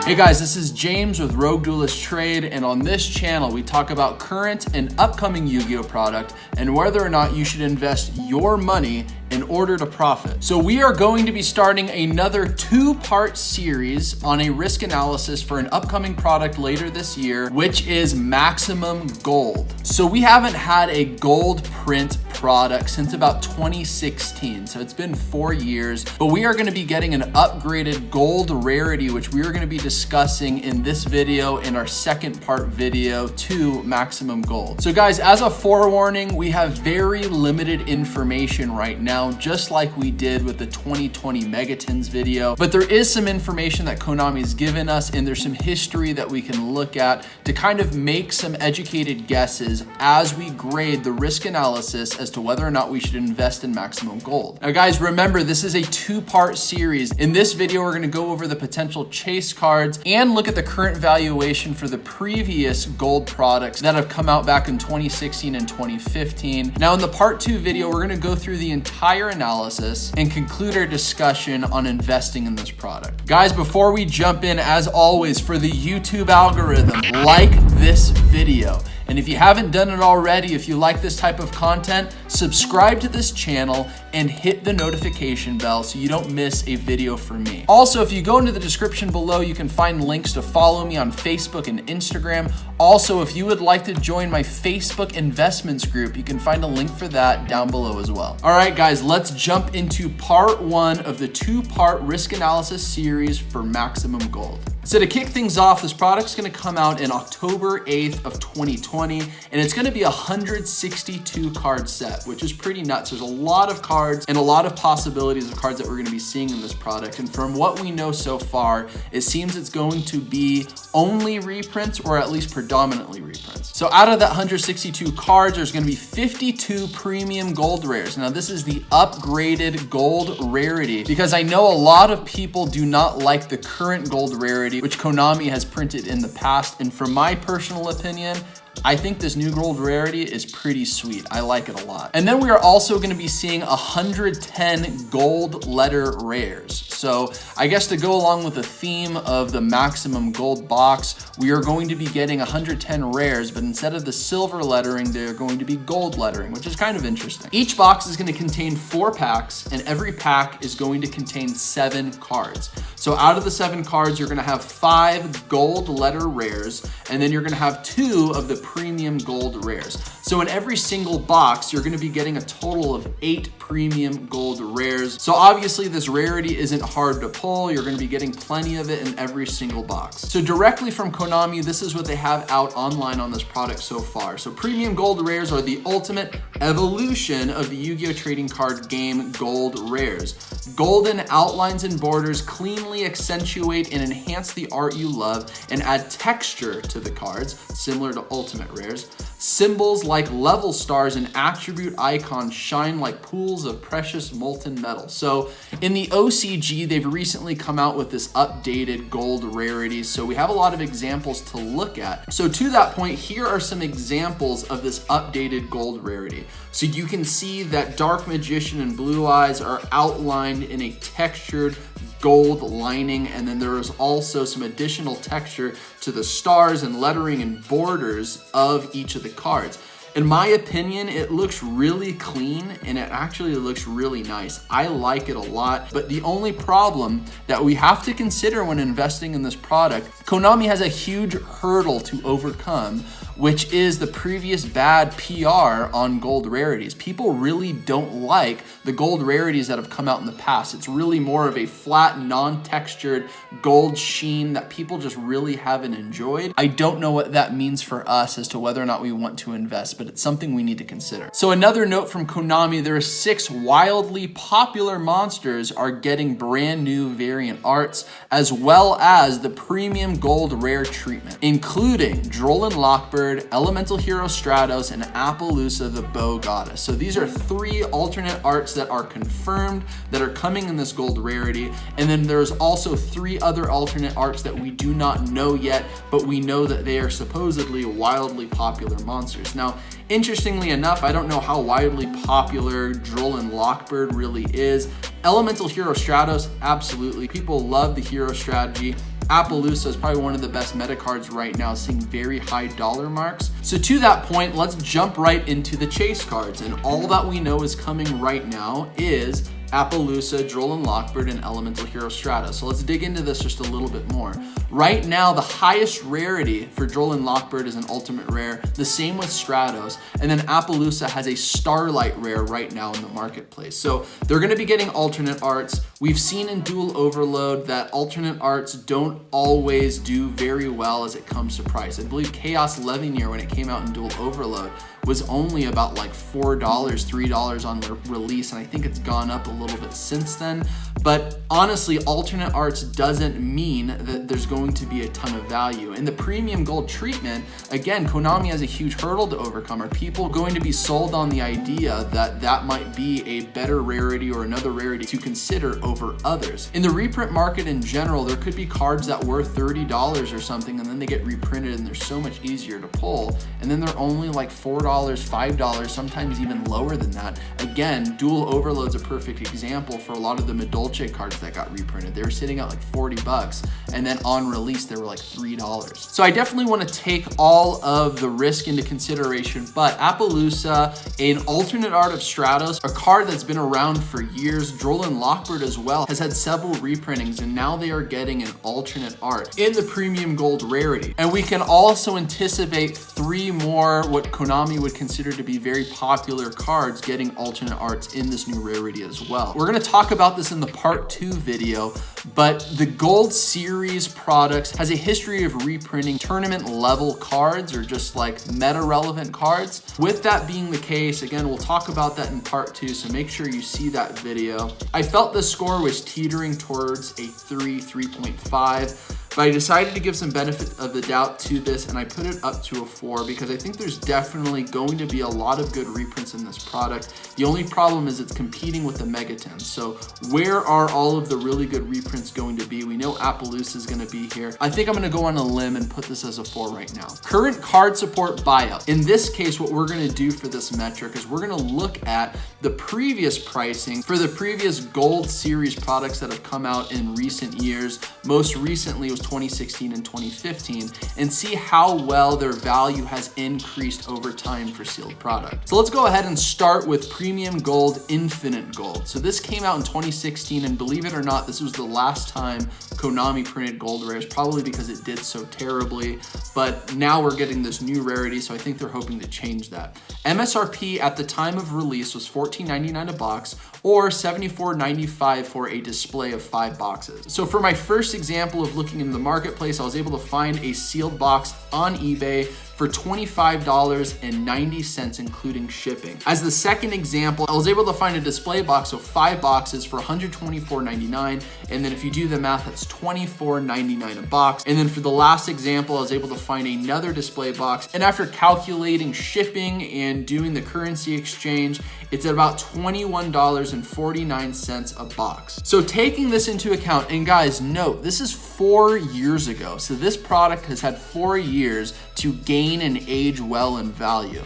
Hey guys, this is James with RogueDuelist Trade, and on this channel we talk about current and upcoming Yu-Gi-Oh product and whether or not you should invest your money in order to profit. So we are going to be starting another two-part series on a risk analysis for an upcoming product later this year, which is Maximum Gold. So we haven't had a gold print product since about 2016, so it's been 4 years, but we are going to be getting an upgraded gold rarity, which we are going to be discussing in this video in our second part video to Maximum Gold. So guys, as a forewarning, we have very limited information right now, just like we did with the 2020 Megatons video, but there is some information that Konami's given us, and there's some history that we can look at to kind of make some educated guesses as we grade the risk analysis as to whether or not we should invest in Maximum Gold. Now guys, remember, this is a two-part series. In this video, we're gonna go over the potential chase cards and look at the current valuation for the previous gold products that have come out back in 2016 and 2015. Now in the part 2 video, we're gonna go through the entire analysis and conclude our discussion on investing in this product. Guys, before we jump in, as always, for the YouTube algorithm, like this video. And if you haven't done it already, if you like this type of content, subscribe to this channel and hit the notification bell so you don't miss a video from me. Also, if you go into the description below, you can find links to follow me on Facebook and Instagram. Also, if you would like to join my Facebook investments group, you can find a link for that down below as well. All right, guys, let's jump into part 1 of the two-part risk analysis series for Maximum Gold. So to kick things off, this product's gonna come out in October 8th of 2020, and it's gonna be a 162 card set, which is pretty nuts. There's a lot of cards and a lot of possibilities of cards that we're gonna be seeing in this product. And from what we know so far, it seems it's going to be only reprints, or at least predominantly reprints. So out of that 162 cards, there's gonna be 52 premium gold rares. Now this is the upgraded gold rarity, because I know a lot of people do not like the current gold rarity, which Konami has printed in the past. And from my personal opinion, I think this new gold rarity is pretty sweet. I like it a lot. And then we are also gonna be seeing 110 gold letter rares. So I guess to go along with the theme of the Maximum Gold box, we are going to be getting 110 rares, but instead of the silver lettering, they're going to be gold lettering, which is kind of interesting. Each box is gonna contain 4 packs, and every pack is going to contain 7 cards. So out of the 7 cards, you're gonna have 5 gold letter rares, and then you're gonna have 2 of the premium gold rares. So in every single box, you're gonna be getting a total of 8 premium gold rares. So obviously this rarity isn't hard to pull. You're gonna be getting plenty of it in every single box. So directly from Konami, this is what they have out online on this product so far. So premium gold rares are the ultimate evolution of the Yu-Gi-Oh trading card game gold rares. Golden outlines and borders cleanly accentuate and enhance the art you love and add texture to the cards, similar to ultimate rares. Symbols like level stars and attribute icons shine like pools of precious molten metal. So in the OCG, they've recently come out with this updated gold rarity. So we have a lot of examples to look at. So to that point, here are some examples of this updated gold rarity. So you can see that Dark Magician and Blue Eyes are outlined in a textured gold lining, and then there is also some additional texture to the stars and lettering and borders of each of the cards. In my opinion, it looks really clean and it actually looks really nice. I like it a lot, but the only problem that we have to consider when investing in this product, Konami has a huge hurdle to overcome, which is the previous bad PR on gold rarities. People really don't like the gold rarities that have come out in the past. It's really more of a flat, non-textured gold sheen that people just really haven't enjoyed. I don't know what that means for us as to whether or not we want to invest, but it's something we need to consider. So another note from Konami, there are 6 wildly popular monsters are getting brand new variant arts, as well as the premium gold rare treatment, including Droll and Lockbird, Elemental Hero Stratos, and Apollousa the Bow Goddess. So these are 3 alternate arts that are confirmed that are coming in this gold rarity. And then there's also 3 other alternate arts that we do not know yet, but we know that they are supposedly wildly popular monsters. Now, interestingly enough, I don't know how widely popular Droll and Lockbird really is. Elemental Hero Stratos, absolutely. People love the hero strategy. Apollousa is probably one of the best meta cards right now, seeing very high dollar marks. So to that point, let's jump right into the chase cards. And all that we know is coming right now is Apollousa, Droll and Lockbird, and Elemental Hero Stratos. So let's dig into this just a little bit more. Right now, the highest rarity for Droll and Lockbird is an ultimate rare, the same with Stratos, and then Apollousa has a Starlight rare right now in the marketplace. So they're gonna be getting alternate arts. We've seen in Duel Overload that alternate arts don't always do very well as it comes to price. I believe Chaos Levineer, when it came out in Duel Overload, was only about like $4, $3 on the release, and I think it's gone up a little bit since then. But honestly, alternate arts doesn't mean that there's going to be a ton of value. In the premium gold treatment, again, Konami has a huge hurdle to overcome. Are people going to be sold on the idea that that might be a better rarity or another rarity to consider over others? In the reprint market in general, there could be cards that were $30 or something, and then they get reprinted and they're so much easier to pull, and then they're only like $4, $5, sometimes even lower than that. Again, Duel Overload's a perfect example for a lot of the Medolce cards that got reprinted. They were sitting at like 40 bucks, and then on release, they were like $3. So I definitely want to take all of the risk into consideration, but Apollousa, an alternate art of Stratos, a card that's been around for years, Droll and Lockbird as well, has had several reprintings, and now they are getting an alternate art in the premium gold rarity. And we can also anticipate 3 more what Konami would consider to be very popular cards getting alternate arts in this new rarity as well. We're gonna talk about this in the part 2 video, but the Gold Series products has a history of reprinting tournament level cards or just like meta relevant cards. With that being the case, again, we'll talk about that in part 2, so make sure you see that video. I felt the score was teetering towards a 3.5. But I decided to give some benefit of the doubt to this, and I put it up to a 4 because I think there's definitely going to be a lot of good reprints in this product. The only problem is it's competing with the Megatens. So where are all of the really good reprints going to be? We know Apollousa is going to be here. I think I'm going to go on a limb and put this as a 4 right now. Current card support buyout. In this case, what we're going to do for this metric is we're going to look at the previous pricing for the previous Gold Series products that have come out in recent years. Most recently was 2016 and 2015, and see how well their value has increased over time for sealed product. So let's go ahead and start with Premium Gold Infinite Gold. So this came out in 2016, and believe it or not, this was the last time Konami printed gold rares, probably because it did so terribly, but now we're getting this new rarity, so I think they're hoping to change that. MSRP at the time of release was $14.99 a box, or $74.95 for a display of 5 boxes. So for my first example of looking in the marketplace, I was able to find a sealed box on eBay for $25.90, including shipping. As the second example, I was able to find a display box of 5 boxes for $124.99, and then if you do the math, that's $24.99 a box. And then for the last example, I was able to find another display box, and after calculating shipping and doing the currency exchange, it's at about $21.49 a box. So taking this into account, and guys, note, this is 4 years ago. So this product has had 4 years to gain and age well in value.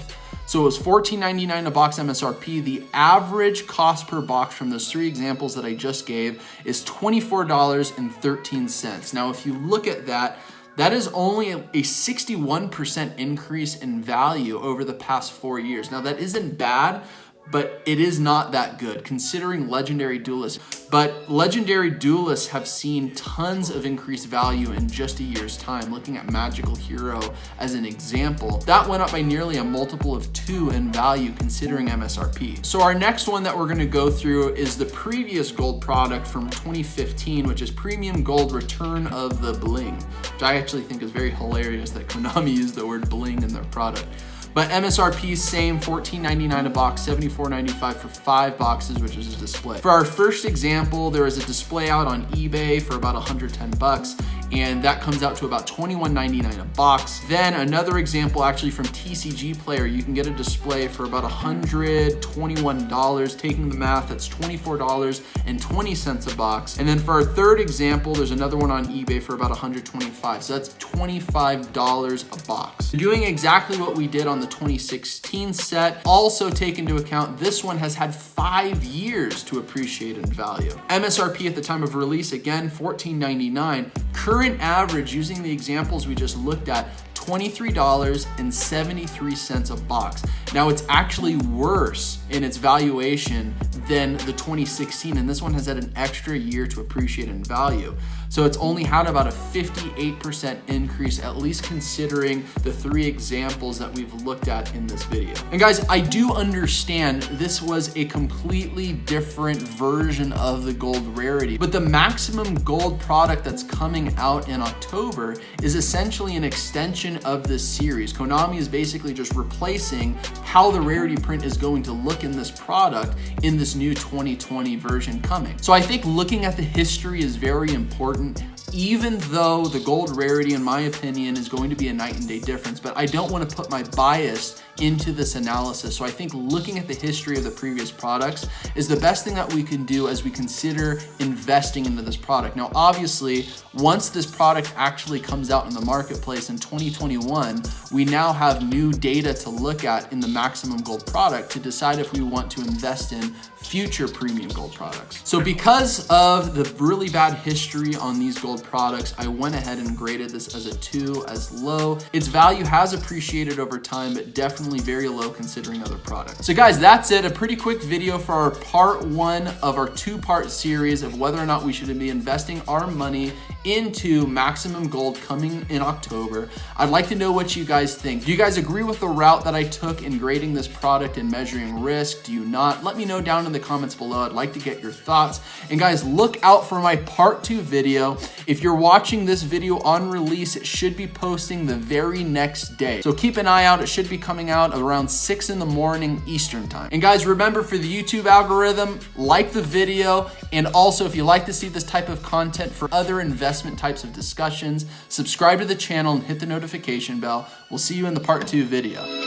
So it was $14.99 a box MSRP. The average cost per box from those 3 examples that I just gave is $24.13. Now, if you look at that, that is only a 61% increase in value over the past 4 years. Now, that isn't bad, but it is not that good considering Legendary Duelists. But Legendary Duelists have seen tons of increased value in just a year's time. Looking at Magical Hero as an example, that went up by nearly a multiple of 2 in value considering MSRP. So our next one that we're gonna go through is the previous gold product from 2015, which is Premium Gold Return of the Bling, which I actually think is very hilarious that Konami used the word bling in their product. But MSRP is same, $14.99 a box, $74.95 for 5 boxes, which is a display. For our first example, there is a display out on eBay for about 110 bucks, and that comes out to about $21.99 a box. Then another example actually from TCG Player, you can get a display for about $121. Taking the math, that's $24.20 a box. And then for our third example, there's another one on eBay for about $125. So that's $25 a box. Doing exactly what we did on the 2016 set. Also take into account, this one has had 5 years to appreciate in value. MSRP at the time of release, again, $14.99. Current current average, using the examples we just looked at, $23.73 a box. Now it's actually worse in its valuation than the 2016, and this one has had an extra year to appreciate in value. So it's only had about a 58% increase, at least considering the 3 examples that we've looked at in this video. And guys, I do understand this was a completely different version of the gold rarity, but the maximum gold product that's coming out in October is essentially an extension of this series. Konami is basically just replacing how the rarity print is going to look in this product in this new 2020 version coming. So I think looking at the history is very important, even though the gold rarity, in my opinion, is going to be a night and day difference, but I don't want to put my bias into this analysis. So I think looking at the history of the previous products is the best thing that we can do as we consider investing into this product. Now, obviously, once this product actually comes out in the marketplace in 2021, we now have new data to look at in the maximum gold product to decide if we want to invest in future premium gold products. So because of the really bad history on these gold products, I went ahead and graded this as a 2, as low. Its value has appreciated over time, but definitely very low considering other products. So guys, that's it. A pretty quick video for our part 1 of our 2-part series of whether or not we should be investing our money into maximum gold coming in October. I'd like to know what you guys think. Do you guys agree with the route that I took in grading this product and measuring risk? Do you not? Let me know down in the comments below. I'd like to get your thoughts. And guys, look out for my part 2 video. If you're watching this video on release, it should be posting the very next day. So keep an eye out. It should be coming out around 6 in the morning Eastern time. And guys, remember, for the YouTube algorithm, like the video, and also if you like to see this type of content for other investment types of discussions, subscribe to the channel and hit the notification bell. We'll see you in the part 2 video.